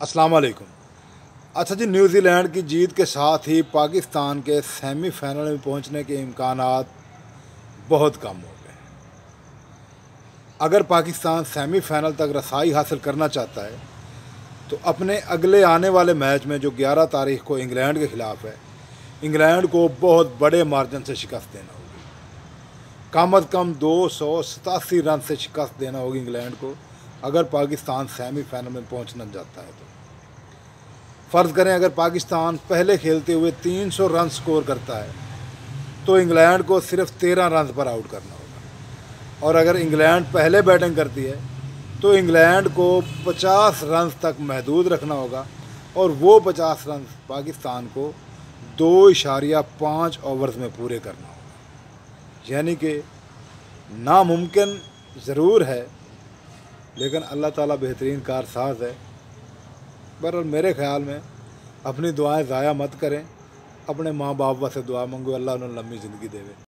अस्सलाम वालेकुम। अच्छा जी, न्यूज़ीलैंड की जीत के साथ ही पाकिस्तान के सेमीफाइनल में पहुंचने के इम्कानात बहुत कम हो गए। अगर पाकिस्तान सेमीफाइनल तक रसाई हासिल करना चाहता है तो अपने अगले आने वाले मैच में जो 11 तारीख को इंग्लैंड के ख़िलाफ़ है, इंग्लैंड को बहुत बड़े मार्जिन से शिकस्त देना होगी। कम अज़ कम 287 रन से शिकस्त देना होगी इंग्लैंड को, अगर पाकिस्तान सेमीफाइनल में पहुंचना चाहता है तो। फ़र्ज़ करें अगर पाकिस्तान पहले खेलते हुए 300 रन स्कोर करता है तो इंग्लैंड को सिर्फ 13 रन पर आउट करना होगा, और अगर इंग्लैंड पहले बैटिंग करती है तो इंग्लैंड को 50 रन तक महदूद रखना होगा, और वो 50 रन पाकिस्तान को 2.5 ओवर्स में पूरे करना होगा। यानी कि नामुमकिन ज़रूर है, लेकिन अल्लाह ताला बेहतरीन कारसाज है। बहरहाल मेरे ख़्याल में अपनी दुआएं ज़ाया मत करें, अपने माँ बाप से दुआ मांगो, अल्लाह उन्हें लंबी ज़िंदगी देवे।